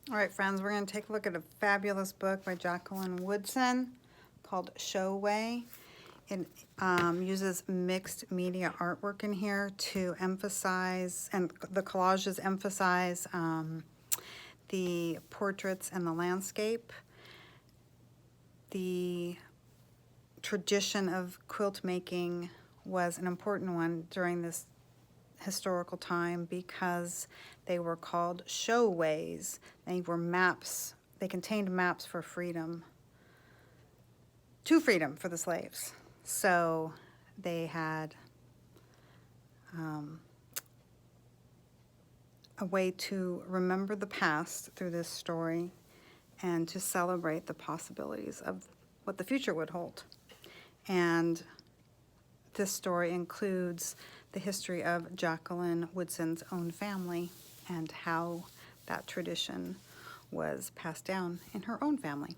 All right, friends, we're going to take a look at a fabulous book by Jacqueline Woodson called Showway. It uses mixed media artwork in here to emphasize, and the collages emphasize the portraits and the landscape. The tradition of quilt making was an important one during this historical time because they were called showways. They were maps. They contained maps for freedom, to freedom for the slaves. So they had a way to remember the past through this story and to celebrate the possibilities of what the future would hold. And this story includes the history of Jacqueline Woodson's own family and how that tradition was passed down in her own family.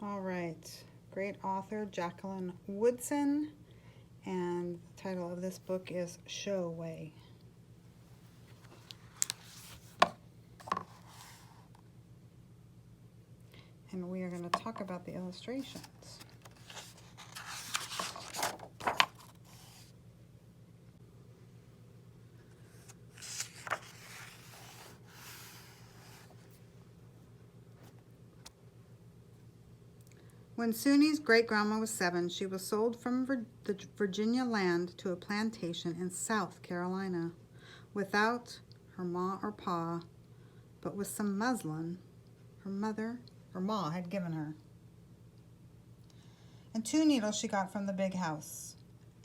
All right, great author Jacqueline Woodson, and the title of this book is Showway. And we are going to talk about the illustrations. When Suni's great-grandma was 7, she was sold from the Virginia land to a plantation in South Carolina without her ma or pa, but with some muslin her ma had given her. And 2 needles she got from the big house,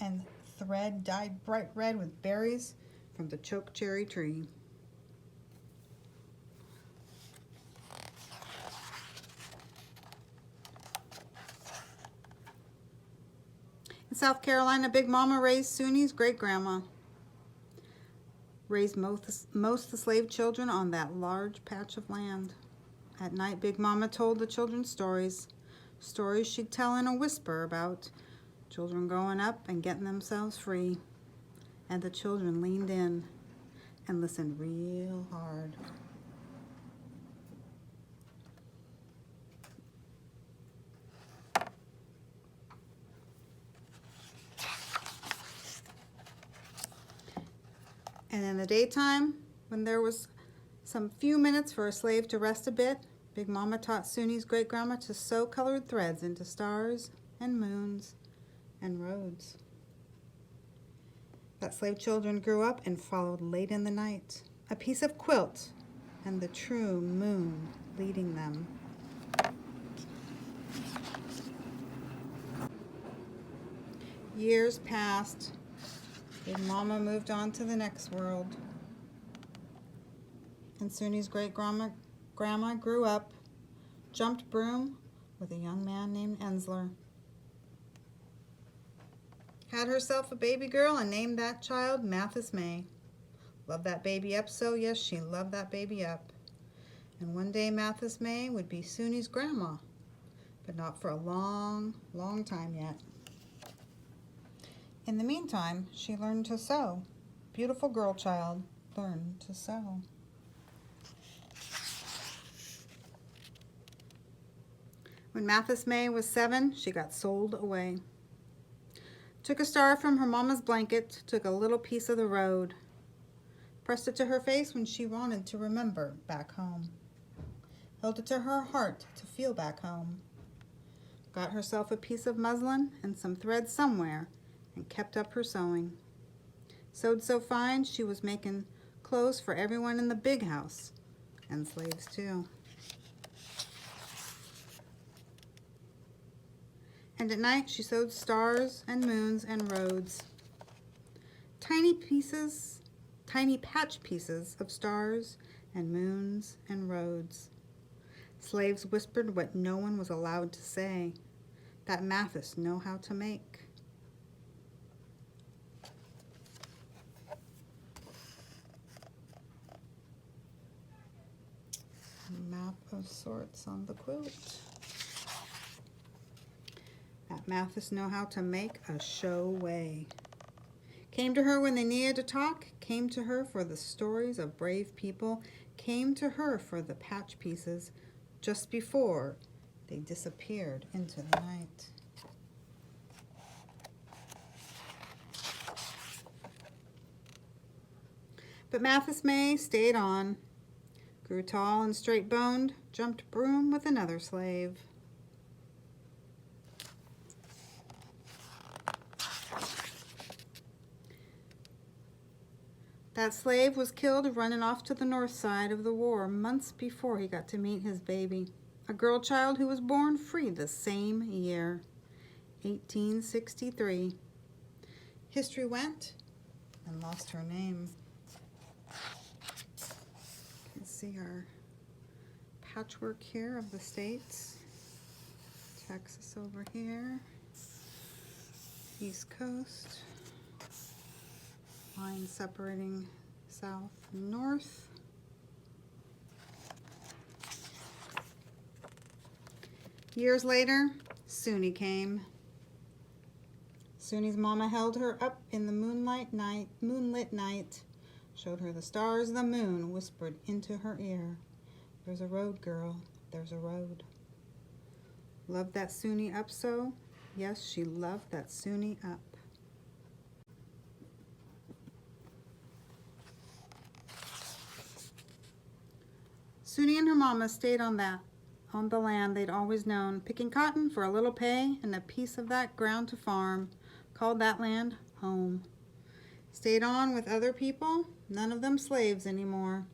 and thread dyed bright red with berries from the chokecherry tree. In South Carolina, Big Mama raised Suni's great-grandma. Raised most of the slave children on that large patch of land. At night, Big Mama told the children stories. Stories she'd tell in a whisper about children growing up and getting themselves free. And the children leaned in and listened real hard. And in the daytime, when there was some few minutes for a slave to rest a bit, Big Mama taught Suni's great-grandma to sew colored threads into stars and moons and roads. That slave children grew up and followed late in the night, a piece of quilt and the true moon leading them. Years passed. Big Mama moved on to the next world. And Suni's great-grandma grew up, jumped broom with a young man named Ensler. Had herself a baby girl and named that child Mathis May. Loved that baby up so, yes, she loved that baby up. And one day Mathis May would be Suni's grandma, but not for a long, long time yet. In the meantime, she learned to sew. Beautiful girl child learned to sew. When Mathis May was 7, she got sold away. Took a star from her mama's blanket, took a little piece of the road, pressed it to her face when she wanted to remember back home. Held it to her heart to feel back home. Got herself a piece of muslin and some thread somewhere and kept up her sewing. Sewed so fine she was making clothes for everyone in the big house, and slaves too. And at night she sewed stars and moons and roads. Tiny patch pieces of stars and moons and roads. Slaves whispered what no one was allowed to say, that Mathis know how to make. A map of sorts on the quilt. That Mathis know how to make a show way. Came to her when they needed to talk, came to her for the stories of brave people, came to her for the patch pieces, just before they disappeared into the night. But Mathis May stayed on, grew tall and straight-boned, jumped broom with another slave. That slave was killed running off to the north side of the war months before he got to meet his baby, a girl child who was born free the same year, 1863. History went and lost her name. You can see our patchwork here of the states. Texas over here, East Coast. Line separating south and north. Years later, Suni came. Suni's mama held her up in the moonlit night, showed her the stars, the moon, whispered into her ear, "There's a road, girl, there's a road." Loved that Suni up so? Yes, she loved that Suni up. Suni and her mama stayed on the land they'd always known, picking cotton for a little pay and a piece of that ground to farm, called that land home. Stayed on with other people, none of them slaves anymore.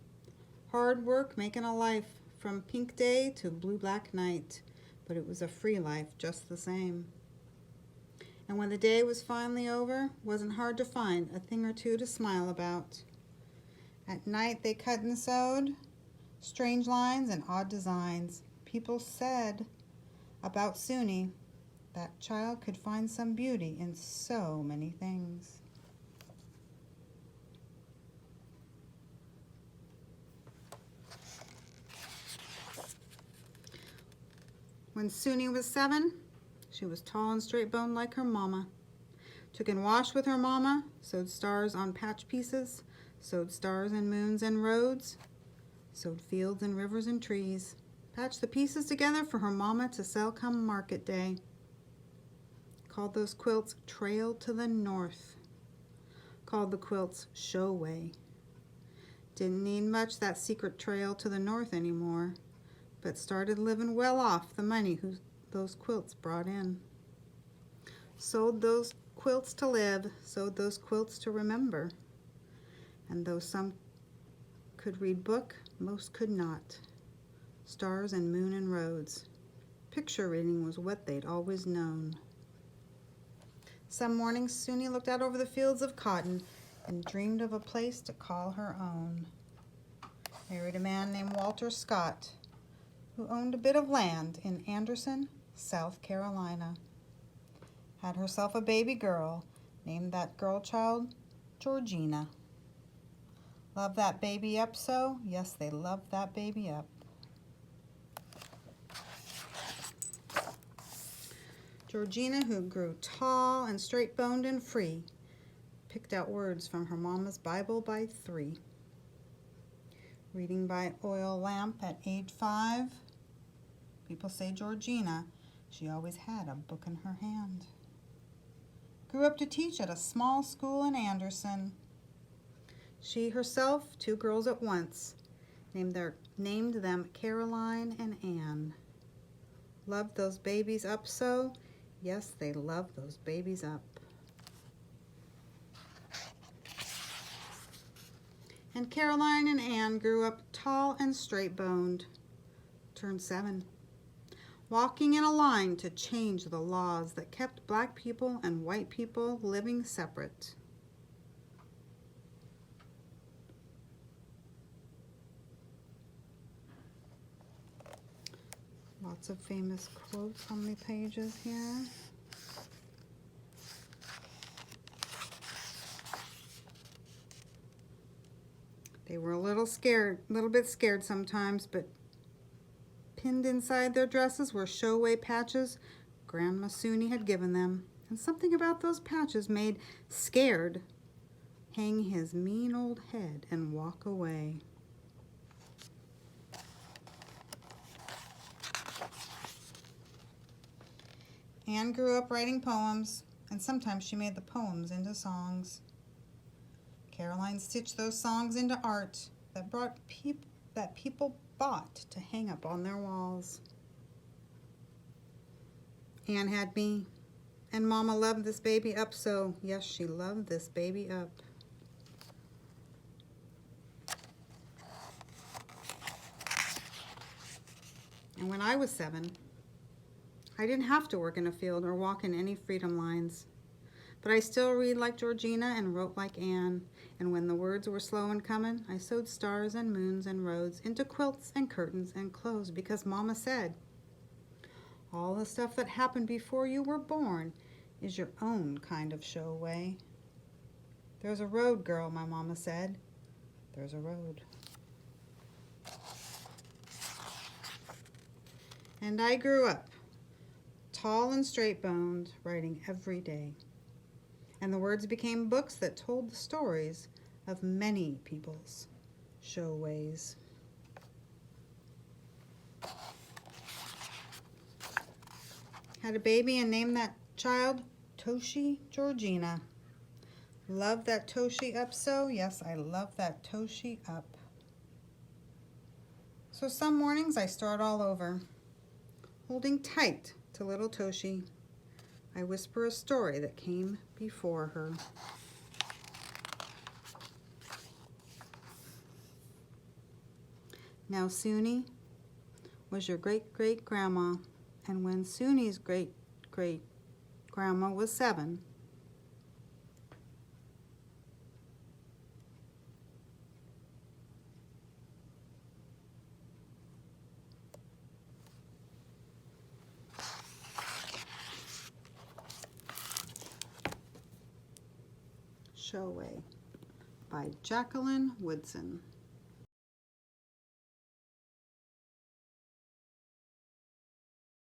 Hard work making a life from pink day to blue-black night, but it was a free life just the same. And when the day was finally over, wasn't hard to find a thing or two to smile about. At night they cut and sewed, strange lines and odd designs. People said about Suni, that child could find some beauty in so many things. When Suni was 7, she was tall and straight-boned like her mama. Took and washed with her mama, sewed stars on patch pieces, sewed stars and moons and roads, sewed fields and rivers and trees, patched the pieces together for her mama to sell come market day. Called those quilts Trail to the North. Called the quilts Showway. Didn't need much that secret trail to the north anymore, but started living well off the money those quilts brought in. Sold those quilts to live, sewed those quilts to remember. And though some could read book, most could not. Stars and moon and roads. Picture reading was what they'd always known. Some mornings, Suni looked out over the fields of cotton and dreamed of a place to call her own. Married a man named Walter Scott, who owned a bit of land in Anderson, South Carolina. Had herself a baby girl, named that girl child Georgina. Love that baby up so? Yes, they loved that baby up. Georgina, who grew tall and straight-boned and free, picked out words from her mama's Bible by 3. Reading by oil lamp at age 5. People say Georgina, she always had a book in her hand. Grew up to teach at a small school in Anderson. She herself, 2 girls at once, named them Caroline and Anne. Loved those babies up so? Yes, they loved those babies up. And Caroline and Anne grew up tall and straight-boned, turned 7, walking in a line to change the laws that kept black people and white people living separate. Lots of famous quotes on the pages here. They were a little bit scared sometimes, but pinned inside their dresses were showway patches Grandma Suni had given them. And something about those patches made scared hang his mean old head and walk away. Anne grew up writing poems, and sometimes she made the poems into songs. Caroline stitched those songs into art that people bought to hang up on their walls. Anne had me, and Mama loved this baby up so. Yes, she loved this baby up. And when I was 7, I didn't have to work in a field or walk in any freedom lines. But I still read like Georgina and wrote like Anne. And when the words were slow in coming, I sewed stars and moons and roads into quilts and curtains and clothes because Mama said, all the stuff that happened before you were born is your own kind of show away. There's a road, girl, my Mama said. There's a road. And I grew up, tall and straight-boned, writing every day. And the words became books that told the stories of many people's showways. Had a baby and named that child Toshi Georgina. Love that Toshi up so. Yes, I love that Toshi up. So some mornings I start all over, holding tight to little Toshi. I whisper a story that came before her. Now Suni was your great-great-grandma, and when Suni's great-great-grandma was 7, Showway by Jacqueline Woodson.